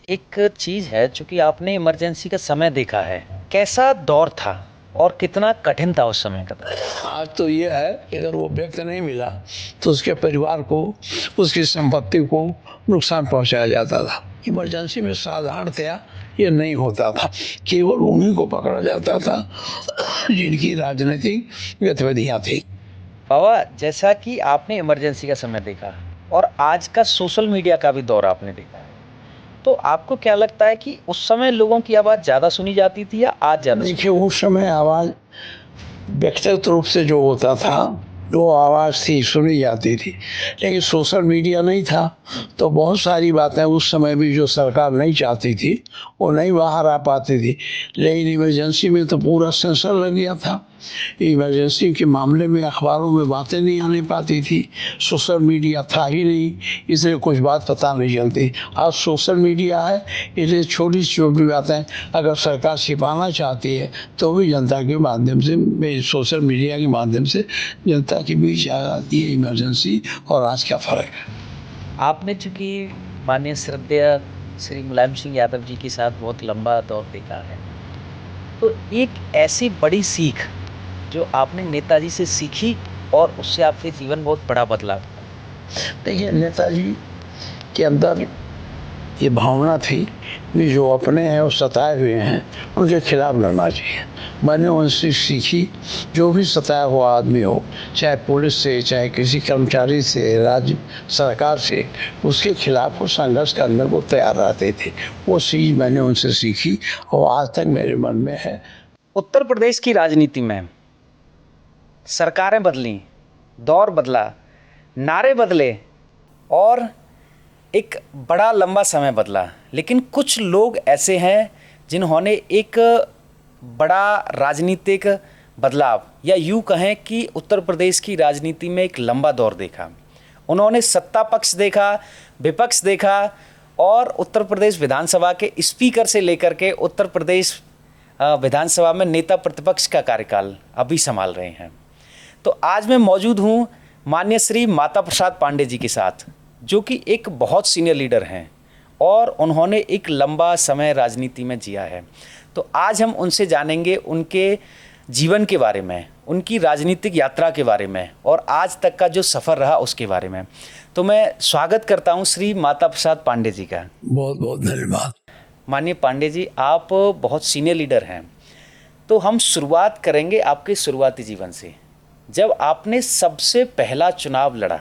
एक चीज़ है चूँकि आपने इमरजेंसी का समय देखा है, कैसा दौर था और कितना कठिन था उस समय का? आज तो ये है कि अगर वो व्यक्ति नहीं मिला तो उसके परिवार को, उसकी संपत्ति को नुकसान पहुंचाया जाता था। इमरजेंसी में साधारणतया ये नहीं होता था, केवल उन्हीं को पकड़ा जाता था जिनकी राजनीतिक गतिविधियां थी। बाबा, जैसा कि आपने इमरजेंसी का समय देखा और आज का सोशल मीडिया का भी दौर आपने देखा, तो आपको क्या लगता है कि उस समय लोगों की आवाज़ ज़्यादा सुनी जाती थी या आज ज़्यादा? देखिए, उस समय आवाज़ व्यक्तिगत रूप से जो होता था वो आवाज़ थी, सुनी जाती थी, लेकिन सोशल मीडिया नहीं था तो बहुत सारी बातें उस समय भी जो सरकार नहीं चाहती थी वो नहीं बाहर आ पाती थी। लेकिन इमरजेंसी में तो पूरा सेंसर लग गया था। इमरजेंसी के मामले में अखबारों में बातें नहीं आने पाती थी, सोशल मीडिया था ही नहीं, इसलिए कुछ बात पता नहीं चलती। आज सोशल मीडिया है, इसलिए छोटी छोटी बातें अगर सरकार छिपाना चाहती है तो भी जनता के माध्यम से, सोशल मीडिया के माध्यम से जनता के बीच आ जाती है इमरजेंसी। और आज क्या फ़र्क है। आपने चूँकि माननीय श्रद्धेय श्री मुलायम सिंह यादव जी के साथ बहुत लंबा दौर देखा है, तो एक ऐसी बड़ी सीख जो आपने नेताजी से सीखी और उससे आपके जीवन बहुत बड़ा बदलाव। देखिए, नेताजी के अंदर ये भावना थी कि जो अपने हैं वो सताए हुए हैं उनके खिलाफ लड़ना चाहिए। मैंने उनसे सीखी, जो भी सताया हुआ आदमी हो, चाहे पुलिस से, चाहे किसी कर्मचारी से, राज्य सरकार से, उसके खिलाफ वो संघर्ष करने को तैयार रहते थे। वो चीज़ मैंने उनसे सीखी और आज तक मेरे मन में है। उत्तर प्रदेश की राजनीति में सरकारें बदलीं, दौर बदला, नारे बदले और एक बड़ा लंबा समय बदला, लेकिन कुछ लोग ऐसे हैं जिन्होंने एक बड़ा राजनीतिक बदलाव या यूँ कहें कि उत्तर प्रदेश की राजनीति में एक लंबा दौर देखा। उन्होंने सत्ता पक्ष देखा, विपक्ष देखा और उत्तर प्रदेश विधानसभा के स्पीकर से लेकर के उत्तर प्रदेश विधानसभा में नेता प्रतिपक्ष का कार्यकाल अभी संभाल रहे हैं। तो आज मैं मौजूद हूँ माननीय श्री माता प्रसाद पांडे जी के साथ, जो कि एक बहुत सीनियर लीडर हैं और उन्होंने एक लंबा समय राजनीति में जिया है। तो आज हम उनसे जानेंगे उनके जीवन के बारे में, उनकी राजनीतिक यात्रा के बारे में और आज तक का जो सफ़र रहा उसके बारे में। तो मैं स्वागत करता हूं श्री माता प्रसाद पांडे जी का। बहुत बहुत धन्यवाद। माननीय पांडे जी, आप बहुत सीनियर लीडर हैं, तो हम शुरुआत करेंगे आपके शुरुआती जीवन से। जब आपने सबसे पहला चुनाव लड़ा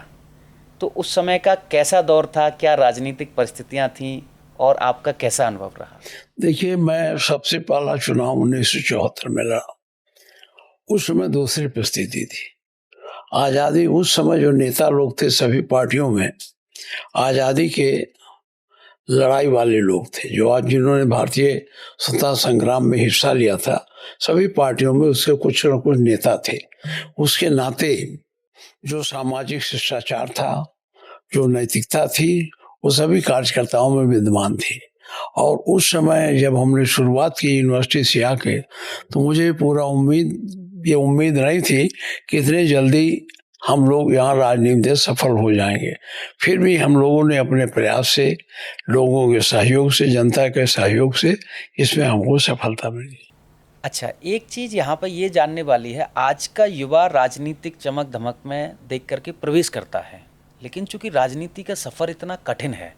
तो उस समय का कैसा दौर था, क्या राजनीतिक परिस्थितियां थीं और आपका कैसा अनुभव रहा? देखिए, मैं सबसे पहला चुनाव 1974 में लड़ा। उस समय दूसरी परिस्थिति थी। आज़ादी, उस समय जो नेता लोग थे सभी पार्टियों में आज़ादी के लड़ाई वाले लोग थे, जो आज जिन्होंने भारतीय स्वतंत्रता संग्राम में हिस्सा लिया था, सभी पार्टियों में उसके कुछ न कुछ नेता थे। उसके नाते जो सामाजिक शिष्टाचार था, जो नैतिकता थी, वो सभी कार्यकर्ताओं में विद्यमान थी। और उस समय जब हमने शुरुआत की यूनिवर्सिटी से आके, तो मुझे पूरा ये उम्मीद नहीं थी कि इतने जल्दी हम लोग यहाँ राजनीति में सफल हो जाएंगे। फिर भी हम लोगों ने अपने प्रयास से, लोगों के सहयोग से, जनता के सहयोग से इसमें हमको सफलता मिली। अच्छा, एक चीज़ यहाँ पर ये जानने वाली है, आज का युवा राजनीतिक चमक धमक में देख करके प्रवेश करता है, लेकिन चूंकि राजनीति का सफ़र इतना कठिन है,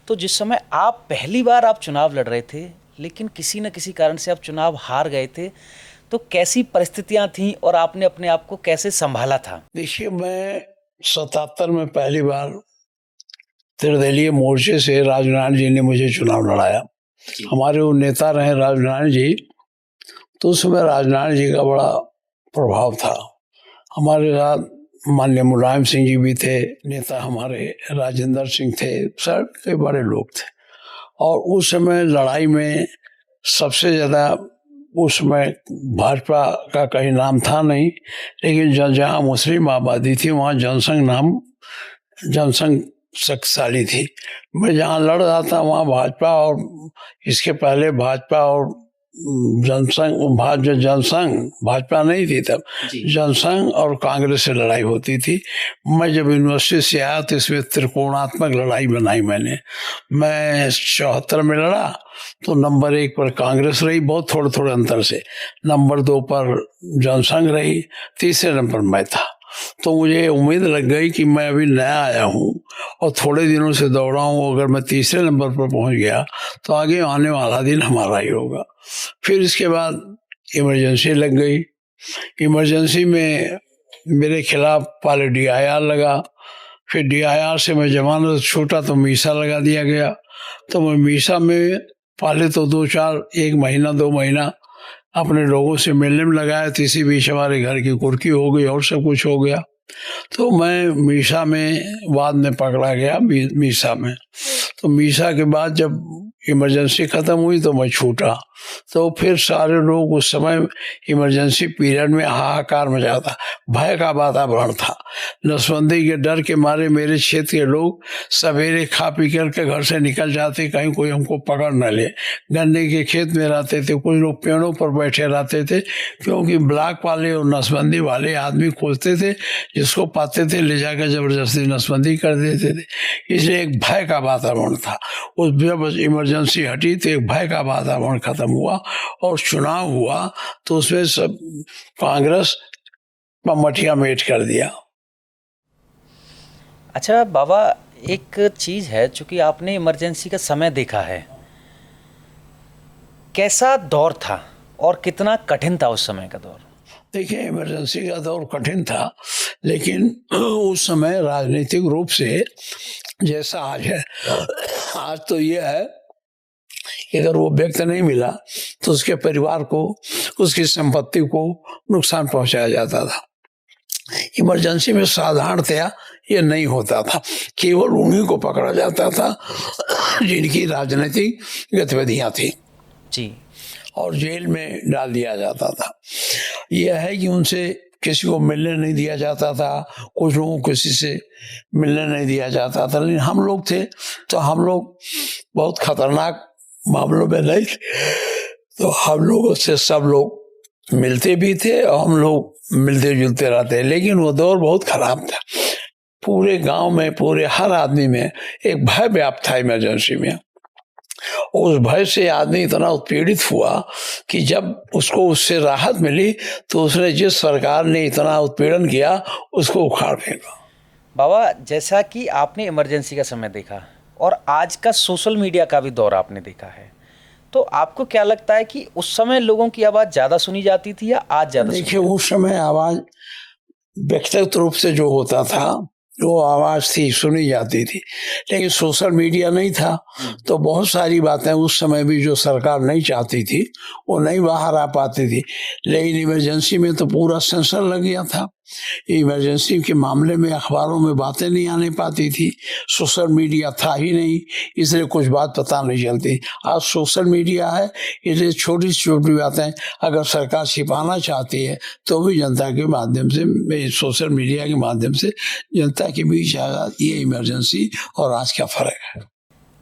तो जिस समय आप पहली बार आप चुनाव लड़ रहे थे, लेकिन किसी न किसी कारण से आप चुनाव हार गए थे, तो कैसी परिस्थितियाँ थीं और आपने अपने आप को कैसे संभाला था? देखिए, मैं 77 में पहली बार त्रिदलीय मोर्चे से राजनारायण जी ने मुझे चुनाव लड़ाया। हमारे वो नेता रहे राजनारायण जी, तो उस समय राजनारायण जी का बड़ा प्रभाव था। हमारे साथ माननीय मुलायम सिंह जी भी थे, नेता हमारे राजेंद्र सिंह थे, सर कई बड़े लोग थे। और उस समय लड़ाई में सबसे ज़्यादा, उस समय भाजपा का कहीं नाम था नहीं, लेकिन जहाँ मुस्लिम आबादी थी वहाँ जनसंघ शक्तिशाली थी। मैं जहाँ लड़ रहा था वहाँ भाजपा, और इसके पहले भाजपा और जनसंघ भाजपा नहीं थी तब, जी। जनसंघ और कांग्रेस से लड़ाई होती थी। मैं जब यूनिवर्सिटी से आया तो इसमें त्रिकोणात्मक लड़ाई बनाई मैंने। मैं 74 में लड़ा तो नंबर 1 पर कांग्रेस रही, बहुत थोड़े थोड़े अंतर से। नंबर 2 पर जनसंघ रही, तीसरे नंबर मैं था। तो मुझे उम्मीद लग गई कि मैं अभी नया आया हूँ और थोड़े दिनों से दौड़ा हूँ, अगर मैं तीसरे नंबर पर पहुँच गया तो आगे आने वाला दिन हमारा ही होगा। फिर इसके बाद इमरजेंसी लग गई। इमरजेंसी में मेरे खिलाफ पहले DIR लगा, फिर DIR से मैं जमानत छूटा तो मीसा लगा दिया गया। तो मैं मीसा में पहले तो 1 महीना 2 महीना अपने लोगों से मिलने में लगाया, तो इसी बीच हमारे घर की कुर्की हो गई और सब कुछ हो गया। तो मैं मीसा में बाद में पकड़ा गया, मीसा में। तो मीसा के बाद जब इमरजेंसी ख़त्म हुई तो मैं छूटा। तो फिर सारे लोग उस समय इमरजेंसी पीरियड में हाहाकार मचा था, भय का वातावरण था। नसबंदी के डर के मारे मेरे क्षेत्र के लोग सवेरे खा पी करके घर से निकल जाते, कहीं कोई हमको पकड़ न ले। गन्ने के खेत में रहते थे, कुछ लोग पेड़ों पर बैठे रहते थे, क्योंकि ब्लॉक वाले और नसबंदी वाले आदमी खोजते थे, जिसको पाते थे ले जाकर जबरदस्ती नसबंदी कर देते थे। इसलिए एक भय का वातावरण था। उस जब इमरजेंसी हटी तो एक भय का वातावरण खत्म हुआ और चुनाव हुआ, तो उसमें सब कांग्रेस मठिया मेट कर दिया। अच्छा बाबा, एक चीज़ है, चूँकि आपने इमरजेंसी का समय देखा है, कैसा दौर था और कितना कठिन था उस समय का दौर? देखिए, इमरजेंसी का दौर कठिन था, लेकिन उस समय राजनीतिक रूप से जैसा आज है, आज तो ये है कि अगर वो व्यक्ति नहीं मिला तो उसके परिवार को, उसकी संपत्ति को नुकसान पहुंचाया जाता था। इमरजेंसी में साधारणतया ये नहीं होता था, केवल उन्हीं को पकड़ा जाता था जिनकी राजनीतिक गतिविधियां थी जी। और जेल में डाल दिया जाता था। यह है कि उनसे किसी को मिलने नहीं दिया जाता था, कुछ लोगों को किसी से मिलने नहीं दिया जाता था। लेकिन हम लोग थे तो हम लोग बहुत खतरनाक मामलों में नहीं थे, तो हम लोगों से सब लोग मिलते भी थे और हम लोग मिलते जुलते रहते। लेकिन वो दौर बहुत खराब था। पूरे गांव में, पूरे हर आदमी में एक भय व्याप्त था इमरजेंसी में। उस भय से आदमी इतना उत्पीड़ित हुआ कि जब उसको उससे राहत मिली तो उसने, जिस सरकार ने इतना उत्पीड़न किया, उसको उखाड़ फेंका। बाबा, जैसा कि आपने इमरजेंसी का समय देखा और आज का सोशल मीडिया का भी दौर आपने देखा है, तो आपको क्या लगता है कि उस समय लोगों की आवाज़ ज़्यादा सुनी जाती थी या आज ज़्यादा? देखिए, उस समय आवाज़ व्यक्तिगत रूप से जो होता था वो आवाज़ थी, सुनी जाती थी, लेकिन सोशल मीडिया नहीं था, तो बहुत सारी बातें उस समय भी जो सरकार नहीं चाहती थी वो नहीं बाहर आ पाती थी। लेकिन इमरजेंसी में तो पूरा सेंसर लग गया था। इमरजेंसी के मामले में अखबारों में बातें नहीं आने पाती थी, सोशल मीडिया था ही नहीं, इसलिए कुछ बात पता नहीं चलती। आज सोशल मीडिया है, इसलिए छोटी छोटी बातें अगर सरकार छिपाना चाहती है तो भी जनता के माध्यम से, सोशल मीडिया के माध्यम से जनता के बीच आया। ये इमरजेंसी और आज का फर्क है।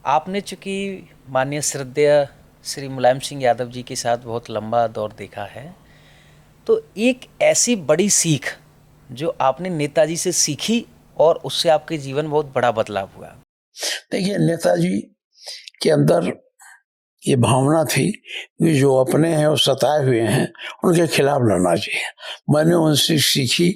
आपने चूँकि माननीय श्रद्धेय श्री मुलायम सिंह यादव जी के साथ बहुत लंबा दौर देखा है, तो एक ऐसी बड़ी सीख जो आपने नेताजी से सीखी और उससे आपके जीवन में बहुत बड़ा बदलाव हुआ? देखिए, नेताजी के अंदर ये भावना थी कि जो अपने हैं और सताए हुए हैं उनके खिलाफ लड़ना चाहिए। मैंने उनसे सीखी,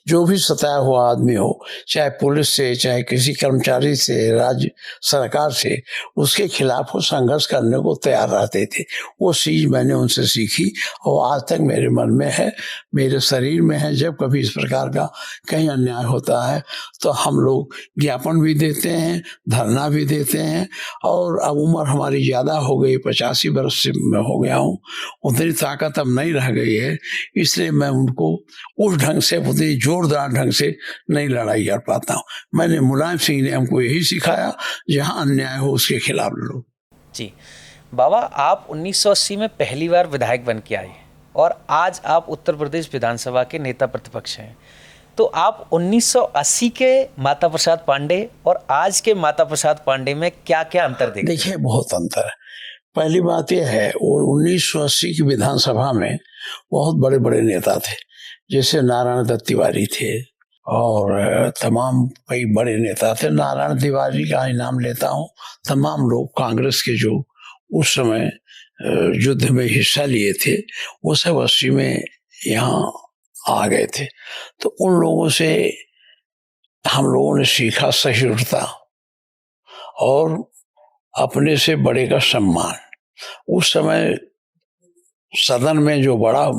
जो भी सताया हुआ आदमी हो, चाहे पुलिस से, चाहे किसी कर्मचारी से, राज्य सरकार से, उसके खिलाफ वो संघर्ष करने को तैयार रहते थे। वो चीज़ मैंने उनसे सीखी और आज तक मेरे मन में है, मेरे शरीर में है। जब कभी इस प्रकार का कहीं अन्याय होता है तो हम लोग ज्ञापन भी देते हैं, धरना भी देते हैं। और अब उम्र हमारी ज़्यादा हो गई, 85 वर्ष से मैं हो गया हूँ, उतनी ताकत अब नहीं रह गई है, इसलिए मैं उनको उस ढंग से, उतनी जोरदार ढंग से नहीं लड़ाई कर पाता हूँ। मैंने, मुलायम सिंह ने हमको यही सिखाया, जहाँ अन्याय हो उसके खिलाफ लड़ो। जी बाबा, आप 1980 में पहली बार विधायक बन के आए और आज आप उत्तर प्रदेश विधानसभा के नेता प्रतिपक्ष हैं, तो आप 1980 के माता प्रसाद पांडे और आज के माता प्रसाद पांडे में क्या क्या अंतर देखते हैं? देखिए, बहुत अंतर है। पहली बात यह है, वो 1980 की विधानसभा में बहुत बड़े बड़े नेता थे, जैसे नारायण दत्त तिवारी थे और तमाम कई बड़े नेता थे। नारायण तिवारी का ही नाम लेता हूँ। तमाम लोग कांग्रेस के जो उस समय युद्ध में हिस्सा लिए थे, वो सब 80 में यहाँ आ गए थे। तो उन लोगों से हम लोगों ने सीखा सहिष्णुता और अपने से बड़े का सम्मान। उस समय सदन में जो बड़ा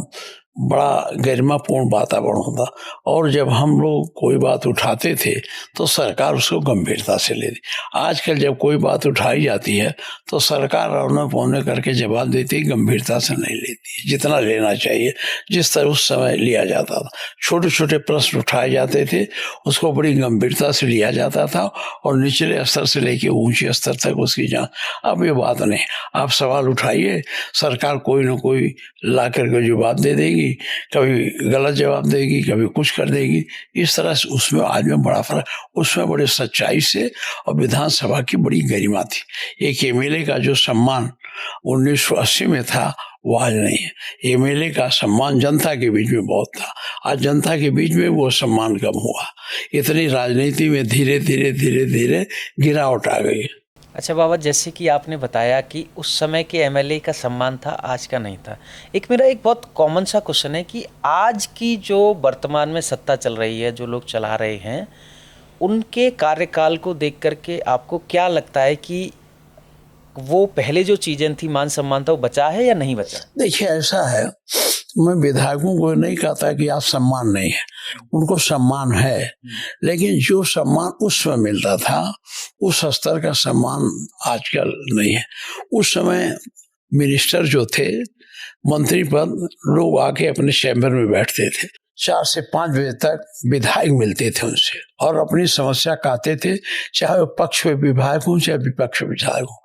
गरिमापूर्ण वातावरण होता, और जब हम लोग कोई बात उठाते थे तो सरकार उसको गंभीरता से लेती। आजकल जब कोई बात उठाई जाती है तो सरकार रौने पौने करके जवाब देती है, गंभीरता से नहीं लेती जितना लेना चाहिए, जिस तरह उस समय लिया जाता था। छोटे छोटे प्रश्न उठाए जाते थे, उसको बड़ी गंभीरता से लिया जाता था और निचले स्तर से लेके ऊंचे स्तर तक उसकी जांच। अब ये बात नहीं, आप सवाल उठाइए, सरकार कोई ना कोई ला करके जवाब दे देगी, कभी गलत जवाब देगी, कभी कुछ कर देगी। इस तरह से उसमें आज में बड़ा फर्क, उसमें बड़े सच्चाई से, और विधानसभा की बड़ी गरिमा थी। एक एमएलए का जो सम्मान 1980 में था वो आज नहीं है। एमएलए का सम्मान जनता के बीच में बहुत था, आज जनता के बीच में वो सम्मान कम हुआ। इतनी राजनीति में धीरे धीरे धीरे धीरे गिरावट आ गई। अच्छा बाबा, जैसे कि आपने बताया कि उस समय के एमएलए का सम्मान था, आज का नहीं था। एक मेरा एक बहुत कॉमन सा क्वेश्चन है कि आज की जो वर्तमान में सत्ता चल रही है, जो लोग चला रहे हैं, उनके कार्यकाल को देख करके आपको क्या लगता है कि वो पहले जो चीज़ें थी, मान सम्मान था, वो बचा है या नहीं बचा? देखिए, ऐसा है, मैं विधायकों को नहीं कहता कि आप सम्मान नहीं है, उनको सम्मान है, लेकिन जो सम्मान उस समय मिलता था उस स्तर का सम्मान आजकल नहीं है। उस समय मिनिस्टर जो थे, मंत्री पद, लोग आके अपने चैम्बर में बैठते थे, 4 से 5 बजे तक विधायक मिलते थे उनसे और अपनी समस्या कहते थे, चाहे वो पक्ष में विधायक हो चाहे विपक्ष में विधायक हो।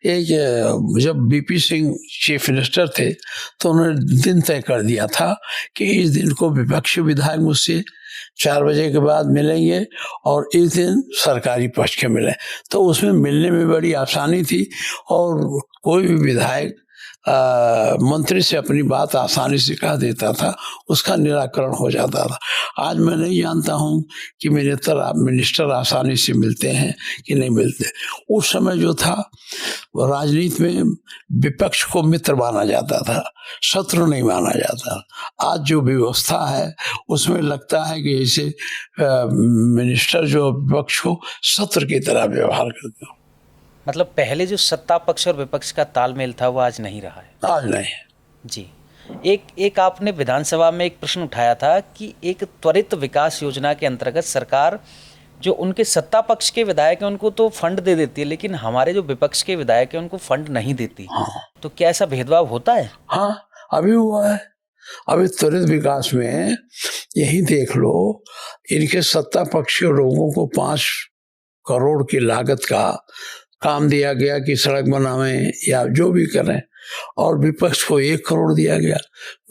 एक जब बीपी सिंह चीफ मिनिस्टर थे तो उन्होंने दिन तय कर दिया था कि इस दिन को विपक्षी विधायक मुझसे 4 बजे के बाद मिलेंगे और इस दिन सरकारी पक्ष के मिले। तो उसमें मिलने में बड़ी आसानी थी और कोई भी विधायक मंत्री से अपनी बात आसानी से कह देता था, उसका निराकरण हो जाता था। आज मैं नहीं जानता हूँ कि मिनिस्टर आसानी से मिलते हैं कि नहीं मिलते। उस समय जो था, राजनीति में विपक्ष को मित्र माना जाता था, शत्रु नहीं माना जाता। आज जो व्यवस्था है उसमें लगता है कि जैसे मिनिस्टर जो विपक्ष को शत्रु की तरह व्यवहार करते हो। मतलब पहले जो सत्ता पक्ष और विपक्ष का तालमेल था वो आज नहीं रहा है। आज नहीं जी। एक आपने विधानसभा में एक प्रश्न उठाया था कि एक त्वरित विकास योजना के अंतर्गत सरकार जो उनके सत्ता पक्ष के विधायक हैं उनको तो फंड दे देती है, लेकिन हमारे जो विपक्ष के विधायक हैं उनको फंड नहीं देती। हाँ। तो क्या ऐसा भेदभाव होता है? हाँ, अभी हुआ है। अभी त्वरित विकास में यही देख लो, इनके सत्ता पक्ष के लोगों को 5 करोड़ की लागत का काम दिया गया कि सड़क बनावें या जो भी करें, और विपक्ष को 1 करोड़ दिया गया।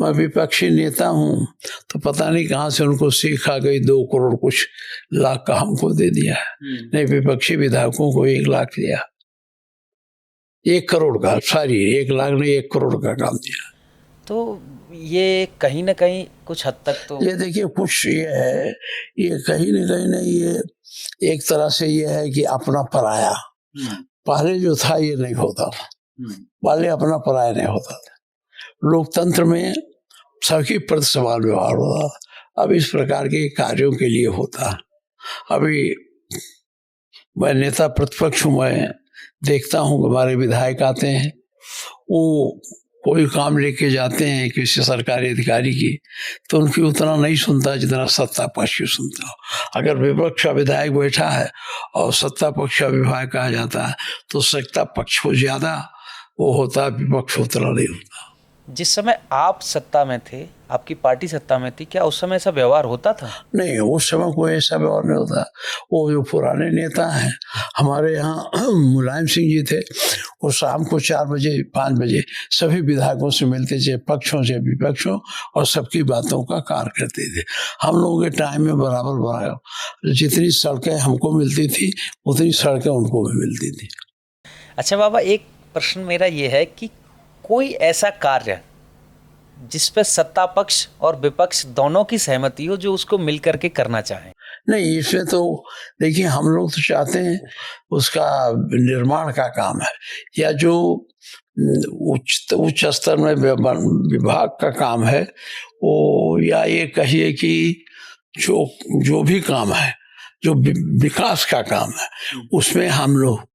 मैं विपक्षी नेता हूं तो पता नहीं कहां से उनको सीख आ गई, 2 करोड़ कुछ लाख का हमको दे दिया। नहीं, विपक्षी विधायकों को 1 लाख दिया, 1 करोड़ का, सॉरी 1 लाख नहीं 1 करोड़ का काम दिया। तो ये कहीं ना कहीं कुछ हद तक तो ये देखिए, कुछ ये है, ये कहीं ना कहीं नहीं, ये एक तरह से ये है कि अपना पराया। पहले जो था ये नहीं होता था, पहले अपना पराया नहीं होता था। लोकतंत्र में सबके प्रति समान व्यवहार होता था। अब इस प्रकार के कार्यों के लिए होता है। अभी मैं नेता प्रतिपक्ष हूँ, मैं देखता हूँ हमारे विधायक आते हैं, वो कोई काम लेके जाते हैं किसी सरकारी अधिकारी की, तो उनकी उतना नहीं सुनता जितना सत्ता पक्ष की सुनता हो। अगर विपक्ष का विधायक बैठा है और सत्ता पक्ष का विधायक कहा जाता है तो सत्ता पक्ष को ज्यादा वो होता है, विपक्ष उतना नहीं होता। जिस समय आप सत्ता में थे, आपकी पार्टी सत्ता में थी, क्या उस समय ऐसा व्यवहार होता था? नहीं, उस समय कोई ऐसा व्यवहार नहीं होता। वो जो पुराने नेता हैं हमारे यहाँ, मुलायम सिंह जी थे, वो शाम को 4 बजे 5 बजे सभी विधायकों से मिलते थे, पक्षों से विपक्षों, और सबकी बातों का कार्य करते थे। हम लोगों के टाइम में बराबर जितनी सड़कें हमको मिलती थी उतनी सड़कें उनको भी मिलती थी। अच्छा बाबा, एक प्रश्न मेरा ये है कि कोई ऐसा कार्य जिस पे सत्ता पक्ष और विपक्ष दोनों की सहमति हो, जो उसको मिल करके करना चाहें। नहीं, इसमें तो देखिए हम लोग तो चाहते हैं उसका निर्माण का काम है, या जो उच्च उच्च स्तर में विभाग का काम है वो, या ये कहिए कि जो जो भी काम है, जो विकास का काम है, उसमें हम लोग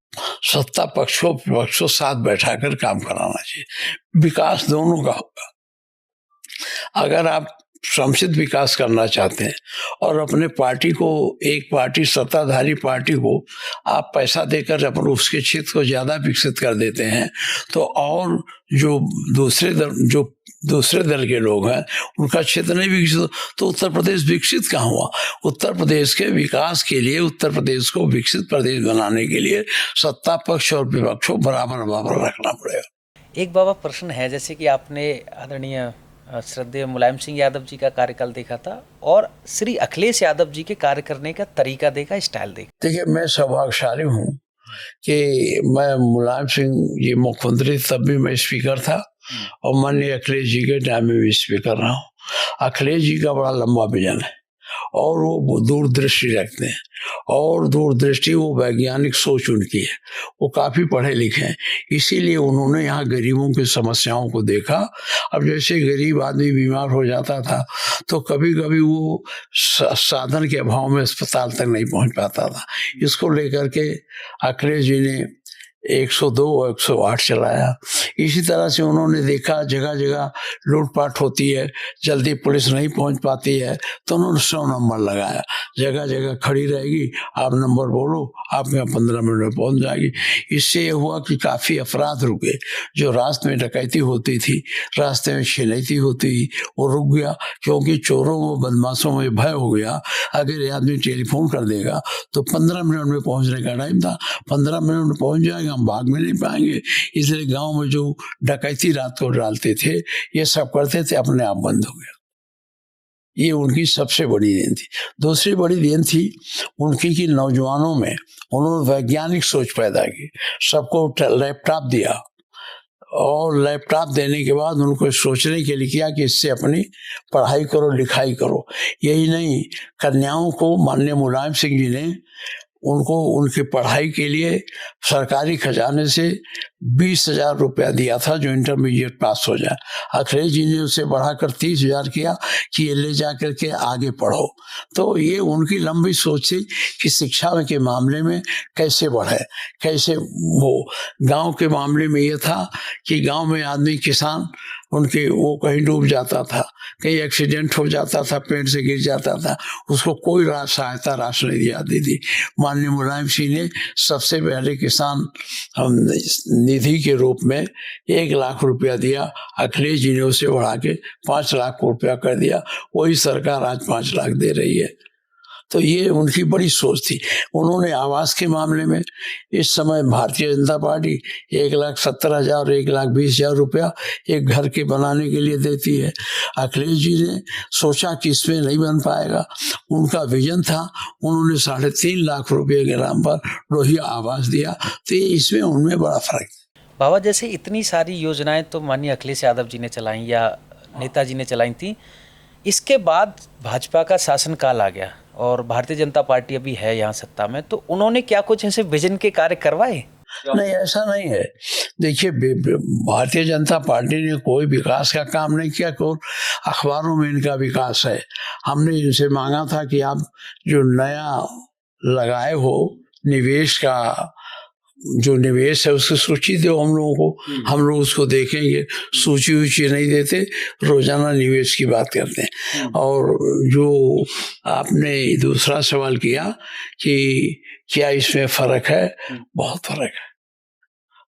सत्ता पक्ष को विपक्ष को साथ बैठाकर काम कराना चाहिए। विकास दोनों का होगा। अगर आप समुचित विकास करना चाहते हैं और अपने पार्टी को, एक पार्टी सत्ताधारी पार्टी को आप पैसा देकर अपन उसके क्षेत्र को ज़्यादा विकसित कर देते हैं, तो और जो दूसरे दल के लोग हैं उनका क्षेत्र नहीं विकसित, तो उत्तर प्रदेश विकसित कहाँ हुआ। उत्तर प्रदेश के विकास के लिए, उत्तर प्रदेश को विकसित प्रदेश बनाने के लिए सत्ता पक्ष और विपक्ष को बराबर रखना पड़ेगा। एक बाबा प्रश्न है, जैसे कि आपने आदरणीय श्रद्धेय मुलायम सिंह यादव जी का कार्यकाल देखा था और श्री अखिलेश यादव जी के कार्य करने का तरीका देखा, स्टाइल देखा। देखिए, मैं सौभाग्यशाली हूँ कि मैं मुलायम सिंह जी मुख्यमंत्री तब भी मैं स्पीकर था और माननीय अखिलेश जी के टाइम में भी स्पीकर रहा हूँ। अखिलेश जी का बड़ा लंबा विजन है और वो दूरदृष्टि रखते हैं, और दूरदृष्टि, वो वैज्ञानिक सोच उनकी है। वो काफ़ी पढ़े लिखे हैं, इसीलिए उन्होंने यहाँ गरीबों की समस्याओं को देखा। अब जैसे गरीब आदमी बीमार हो जाता था तो कभी कभी वो साधन के अभाव में अस्पताल तक नहीं पहुँच पाता था। इसको लेकर के अखिलेश जी ने 102 और 108 चलाया। इसी तरह से उन्होंने देखा जगह जगह लूटपाट होती है, जल्दी पुलिस नहीं पहुंच पाती है, तो उन्होंने 100 नंबर लगाया। जगह जगह खड़ी रहेगी, आप नंबर बोलो, आप यहाँ 15 मिनट में पहुंच जाएगी। इससे ये हुआ कि काफ़ी अपराध रुके। जो रास्ते में डकैती होती थी, रास्ते में छिनैती होती थी, वो रुक गया, क्योंकि चोरों व बदमाशों में भय हो गया। अगर ये आदमी टेलीफोन कर देगा तो 15 मिनट में पहुँचने का टाइम था, 15 मिनट में पहुँच जाएगा, हम भाग में नहीं पाएंगे। इसलिए गांव में जो डकैती रात को डालते थे, ये सब करते थे, अपने आप बंद हो गया। ये उनकी सबसे बड़ी देन थी। दूसरी बड़ी देन थी उनकी कि नौजवानों में उन्होंने वैज्ञानिक सोच पैदा की। सबको लैपटॉप दिया और लैपटॉप देने के बाद उनको सोचने के लिए किया कि इससे अपनी पढ़ाई करो, लिखाई करो। यही नहीं, कन्याओं को माननीय मुलायम सिंह जी ने उनको उनकी पढ़ाई के लिए सरकारी खजाने से 20,000 रुपया दिया था, जो इंटरमीडिएट पास हो जाए। अखिलेश जी ने उसे बढ़ाकर 30,000 किया कि ये ले जा करके आगे पढ़ो। तो ये उनकी लंबी सोच थी कि शिक्षा के मामले में कैसे बढ़े, कैसे वो। गांव के मामले में ये था कि गांव में आदमी, किसान, उनके वो कहीं डूब जाता था, कहीं एक्सीडेंट हो जाता था, पेड़ से गिर जाता था, उसको कोई सहायता राशि नहीं दी जाती थी। माननीय मुलायम सिंह ने सबसे पहले किसान निधि के रूप में 1 लाख रुपया दिया। अखिलेश जी ने उसे बढ़ा के 5 लाख रुपया कर दिया। वही सरकार आज 5 लाख दे रही है। तो ये उनकी बड़ी सोच थी। उन्होंने आवास के मामले में, इस समय भारतीय जनता पार्टी 1,70,000 और 1,20,000 रुपया एक घर के बनाने के लिए देती है। अखिलेश जी ने सोचा कि इसमें नहीं बन पाएगा, उनका विजन था, उन्होंने 3.5 लाख रुपये के नाम पर लोहिया आवास दिया। तो ये इसमें उनमें बड़ा फर्क है। बाबा, जैसे इतनी सारी योजनाएं तो माननीय अखिलेश यादव जी ने चलाई या नेताजी ने चलाई थी, इसके बाद भाजपा का शासनकाल आ गया और भारतीय जनता पार्टी अभी है यहाँ सत्ता में, तो उन्होंने क्या कुछ ऐसे विजन के कार्य करवाए? नहीं, ऐसा नहीं है। देखिए, भारतीय जनता पार्टी ने कोई विकास का काम नहीं किया, केवल अखबारों में इनका विकास है। हमने इनसे मांगा था कि आप जो नया लगाए हो निवेश का, जो निवेश है उसकी सूची दो हम लोगों को, हम लोग उसको देखेंगे। सूची वूची नहीं देते, रोजाना निवेश की बात करते हैं। और जो आपने दूसरा सवाल किया कि क्या इसमें फर्क है, बहुत फर्क है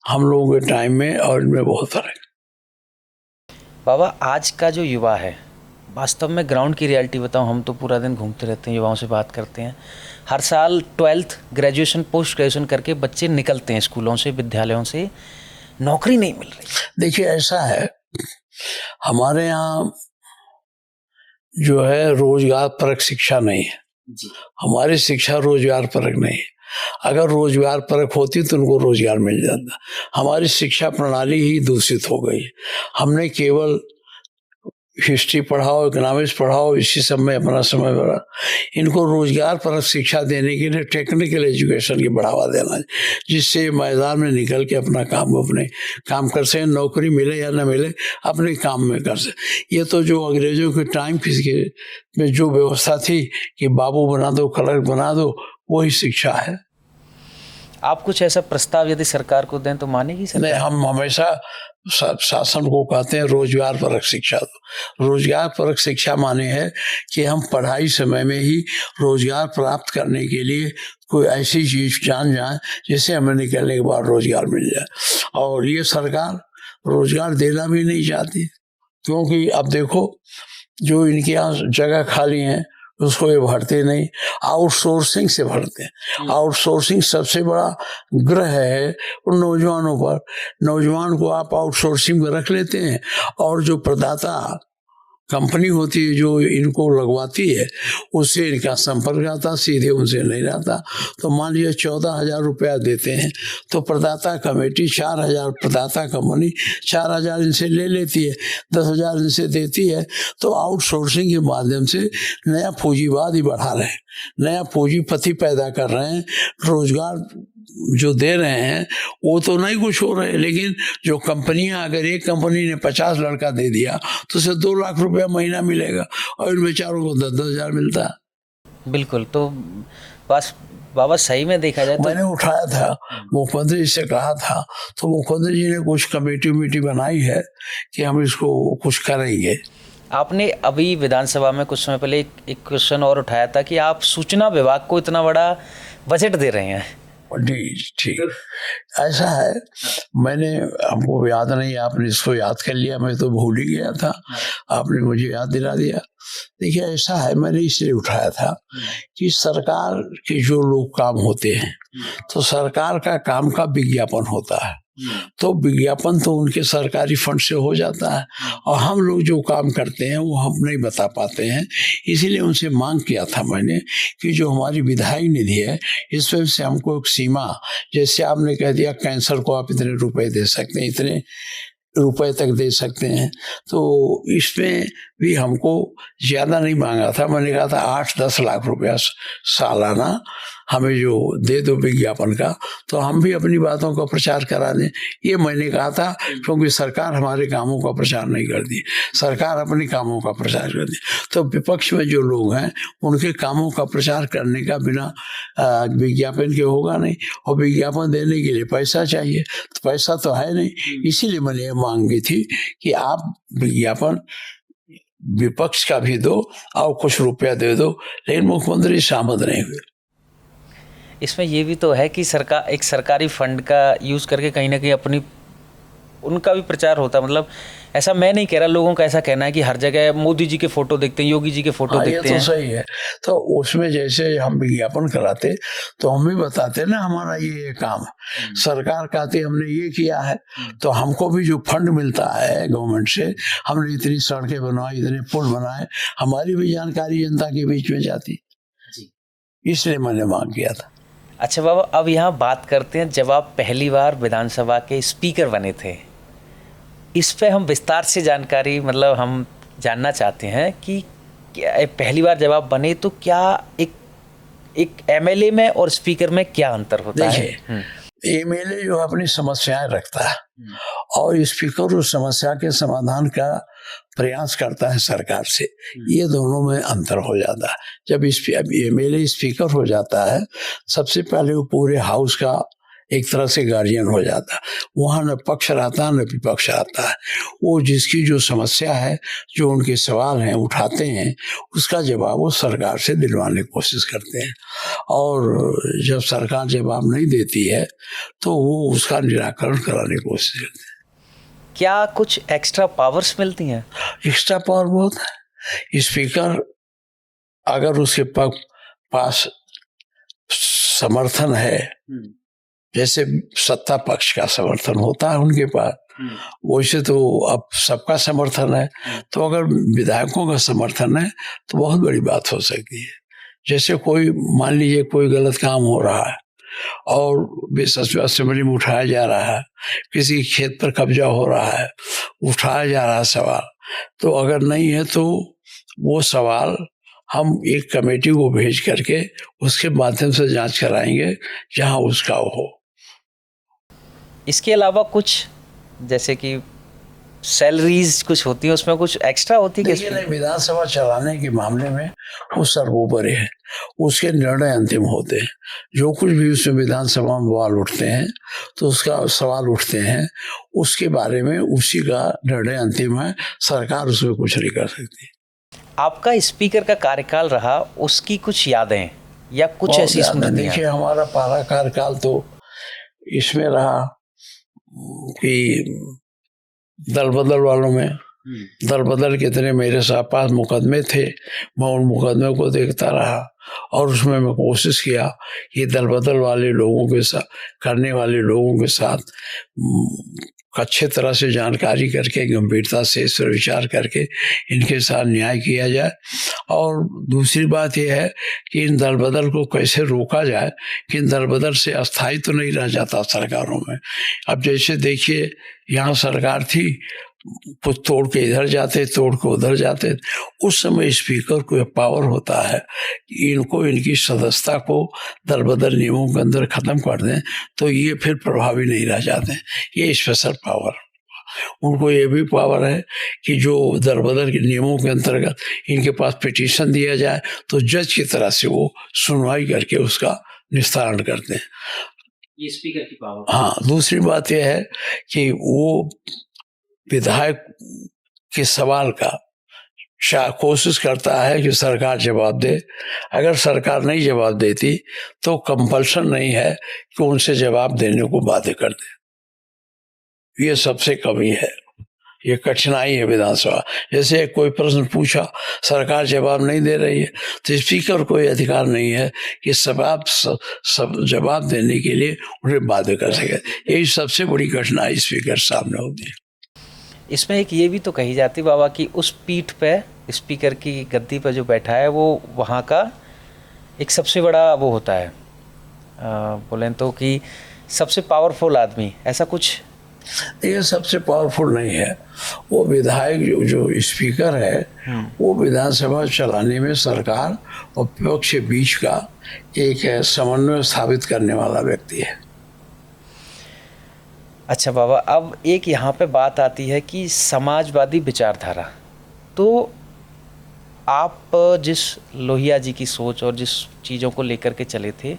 हम लोगों के टाइम में और इनमें बहुत फर्क है। बाबा, आज का जो युवा है, वास्तव में ग्राउंड की रियलिटी बताऊं, हम तो पूरा दिन घूमते रहते हैं, युवाओं से बात करते हैं। हर साल 12th, ग्रेजुएशन, पोस्ट ग्रेजुएशन करके बच्चे निकलते हैं स्कूलों से, विद्यालयों से, नौकरी नहीं मिल रही। देखिए, ऐसा है, हमारे यहाँ जो है रोजगार परक शिक्षा नहीं है। हमारी शिक्षा रोजगार परक नहीं है। अगर रोजगार परख होती तो उनको रोजगार मिल जाता। हमारी शिक्षा प्रणाली ही दूषित हो गई। हमने केवल हिस्ट्री पढ़ाओ, इकोनॉमिक्स पढ़ाओ, इसी सब में अपना समय भरा। इनको रोजगार परक शिक्षा देने के लिए टेक्निकल एजुकेशन की बढ़ावा देना, जिससे मैदान में निकल के अपना अपने काम कर सकें, नौकरी मिले या न मिले अपने काम में कर सकें। ये तो जो अंग्रेजों के टाइम में जो व्यवस्था थी कि बाबू बना दो, क्लर्क बना दो, वही शिक्षा है। आप कुछ ऐसा प्रस्ताव यदि सरकार को दें तो मानेगी सरकार? नहीं, हम हमेशा शासन को कहते हैं रोजगार परक शिक्षा दो। रोजगार परक शिक्षा माने है कि हम पढ़ाई समय में ही रोजगार प्राप्त करने के लिए कोई ऐसी चीज जान जाए जिससे हमें निकलने के बाद रोजगार मिल जाए। और ये सरकार रोजगार देना भी नहीं चाहती, क्योंकि अब देखो जो इनके यहाँ जगह खाली है उसको ये भरते नहीं, आउटसोर्सिंग से भरते हैं। आउटसोर्सिंग सबसे बड़ा ग्रह है उन नौजवानों पर। नौजवान को आप आउटसोर्सिंग में रख लेते हैं और जो प्रदाता कंपनी होती है जो इनको लगवाती है उससे इनका संपर्क आता, सीधे उनसे नहीं रहता। तो मान लीजिए 14,000 रुपया देते हैं तो प्रदाता कमेटी 4,000, प्रदाता कंपनी 4,000 इनसे ले लेती है, 10,000 इनसे देती है। तो आउटसोर्सिंग के माध्यम से नया पूंजीवाद ही बढ़ा रहे हैं, नया पूंजीपति पैदा कर रहे हैं। रोजगार जो दे रहे हैं वो तो नहीं कुछ हो रहे, लेकिन जो कंपनियां, अगर एक कंपनी ने 50 लड़का दे दिया तो उसे 2 लाख रुपया महीना मिलेगा और इन बेचारों को 10-10 हजार मिलता है। बिल्कुल। तो बस बाबा सही में देखा जाए तो मैंने उठाया था, मुख्यमंत्री जी से कहा था, तो मुख्यमंत्री जी ने कुछ कमेटी बनाई है कि हम इसको कुछ करेंगे। आपने अभी विधानसभा में कुछ समय पहले एक क्वेश्चन और उठाया था कि आप सूचना विभाग को इतना बड़ा बजट दे रहे हैं। ठीक, ऐसा है, मैंने, हमको याद नहीं, आपने इसको याद कर लिया, मैं तो भूल ही गया था, आपने मुझे याद दिला दिया। देखिए ऐसा है, मैंने इसलिए उठाया था कि सरकार के जो लोग काम होते हैं तो सरकार का काम का विज्ञापन होता है, तो विज्ञापन तो उनके सरकारी फंड से हो जाता है और हम लोग जो काम करते हैं वो हम नहीं बता पाते हैं। इसीलिए उनसे मांग किया था मैंने कि जो हमारी विधायक निधि है इस वजह से हमको एक सीमा, जैसे आपने कह दिया कैंसर को आप इतने रुपए दे सकते हैं, इतने रुपए तक दे सकते हैं, तो इसमें भी हमको ज़्यादा नहीं मांगा था। मैंने कहा था 8-10 लाख रुपया सालाना हमें जो दे दो विज्ञापन का, तो हम भी अपनी बातों का प्रचार करा दें। ये मैंने कहा था, क्योंकि सरकार हमारे कामों का प्रचार नहीं करती, सरकार अपने कामों का प्रचार करती। तो विपक्ष में जो लोग हैं उनके कामों का प्रचार करने का बिना विज्ञापन के होगा नहीं, और विज्ञापन देने के लिए पैसा चाहिए, तो पैसा तो है नहीं। इसीलिए मैंने ये मांग की थी कि आप विज्ञापन विपक्ष का भी दो और कुछ रुपया दे दो, लेकिन मुख्यमंत्री सहमत नहीं हुए। इसमें ये भी तो है कि सरकार एक सरकारी फंड का यूज़ करके कहीं ना कहीं अपनी उनका भी प्रचार होता है। मतलब ऐसा मैं नहीं कह रहा, लोगों का ऐसा कहना है कि हर जगह मोदी जी के फोटो देखते हैं, योगी जी के फोटो देखते हैं। ये तो सही है, तो उसमें जैसे हम विज्ञापन कराते तो हम भी बताते ना हमारा ये काम सरकार कहती हमने ये किया है, तो हमको भी जो फंड मिलता है गवर्नमेंट से, हमने इतनी सड़कें बनवाई, इतने पुल बनाए, हमारी भी जानकारी जनता के बीच में जाती, इसलिए मैंने मांग किया था। अच्छा बाबा, अब यहाँ बात करते हैं जब आप पहली बार विधानसभा के स्पीकर बने थे, इस पे हम विस्तार से जानकारी, मतलब हम जानना चाहते हैं कि पहली बार जब आप बने तो क्या एक एमएलए में और स्पीकर में क्या अंतर होता है? एमएलए जो अपनी समस्याएं रखता है और स्पीकर उस समस्या के समाधान का प्रयास करता है सरकार से, ये दोनों में अंतर हो जाता है। जब एमएलए स्पीकर हो जाता है, सबसे पहले वो पूरे हाउस का एक तरह से गार्जियन हो जाता है, वहाँ न पक्ष रहता न विपक्ष आता है। वो जिसकी जो समस्या है, जो उनके सवाल हैं उठाते हैं, उसका जवाब वो सरकार से दिलवाने की कोशिश करते हैं, और जब सरकार जवाब नहीं देती है तो वो उसका निराकरण कराने की कोशिश करते हैं। क्या कुछ एक्स्ट्रा पावर्स मिलती हैं? एक्स्ट्रा पावर बहुत है। स्पीकर अगर उसके पास समर्थन है, जैसे सत्ता पक्ष का समर्थन होता है उनके पास, वैसे तो अब सबका समर्थन है, तो अगर विधायकों का समर्थन है तो बहुत बड़ी बात हो सकती है। जैसे कोई मान लीजिए कोई गलत काम हो रहा है और असेंबली में उठाया जा रहा है, किसी खेत पर कब्जा हो रहा है, उठाया जा रहा है सवाल, तो अगर नहीं है तो वो सवाल हम एक कमेटी को भेज करके उसके माध्यम से जांच कराएंगे जहां उसका हो। इसके अलावा कुछ जैसे कि सैलरीज कुछ होती है, उसमें कुछ एक्स्ट्रा होती है देखिए, नहीं, विधानसभा चलाने के मामले में वो सर्वोपरि है, उसके निर्णय अंतिम होते हैं। जो कुछ भी उसमें विधानसभा में सवाल उठते हैं तो उसका सवाल उठते हैं, उसके बारे में उसी का निर्णय अंतिम है, सरकार उसमें कुछ नहीं कर सकती। आपका स्पीकर का कार्यकाल रहा, उसकी कुछ यादें या कुछ ऐसी स्मृतियां? देखिए, हमारा पहला कार्यकाल तो इसमें रहा कि दल बदल वालों में, दल बदल के इतने मेरे पास मुकदमे थे, मैं उन मुकदमे को देखता रहा और उसमें मैं कोशिश किया कि दल बदल वाले लोगों के साथ, करने वाले लोगों के साथ अच्छे तरह से जानकारी करके, गंभीरता से इस पर विचार करके इनके साथ न्याय किया जाए। और दूसरी बात यह है कि इन दल बदल को कैसे रोका जाए कि इन दल बदल से अस्थायी तो नहीं रह जाता सरकारों में। अब जैसे देखिए, यहाँ सरकार थी, कुछ तोड़ के इधर जाते, तोड़ के उधर जाते, उस समय स्पीकर को पावर होता है कि इनको, इनकी सदस्यता को दल बदल नियमों के अंदर खत्म कर दें तो ये फिर प्रभावी नहीं रह जाते। ये स्पेशल पावर उनको ये भी पावर है कि जो दल बदल के नियमों के अंतर्गत इनके पास पिटीशन दिया जाए तो जज की तरह से वो सुनवाई करके उसका निस्तारण करते हैं। ये स्पीकर की पावर। हाँ, दूसरी बात यह है कि वो विधायक के सवाल का कोशिश करता है कि सरकार जवाब दे। अगर सरकार नहीं जवाब देती तो कंपल्सन नहीं है कि उनसे जवाब देने को बाध्य कर दे। ये सबसे कमी है, ये कठिनाई है विधानसभा। जैसे कोई प्रश्न पूछा, सरकार जवाब नहीं दे रही है तो स्पीकर को ये अधिकार नहीं है कि सब जवाब देने के लिए उन्हें बाध्य कर सके। यही सबसे बड़ी कठिनाई स्पीकर सामने होती है। इसमें एक ये भी तो कही जाती बाबा कि उस पीठ पे, स्पीकर की गद्दी पर जो बैठा है वो वहाँ का एक सबसे बड़ा वो होता है, बोलें तो कि सबसे पावरफुल आदमी, ऐसा कुछ? ये सबसे पावरफुल नहीं है, वो विधायक जो स्पीकर है वो विधानसभा चलाने में सरकार और विपक्ष के बीच का एक समन्वय स्थापित करने वाला व्यक्ति है। अच्छा बाबा, अब एक यहाँ पे बात आती है कि समाजवादी विचारधारा, तो आप जिस लोहिया जी की सोच और जिस चीज़ों को लेकर के चले थे,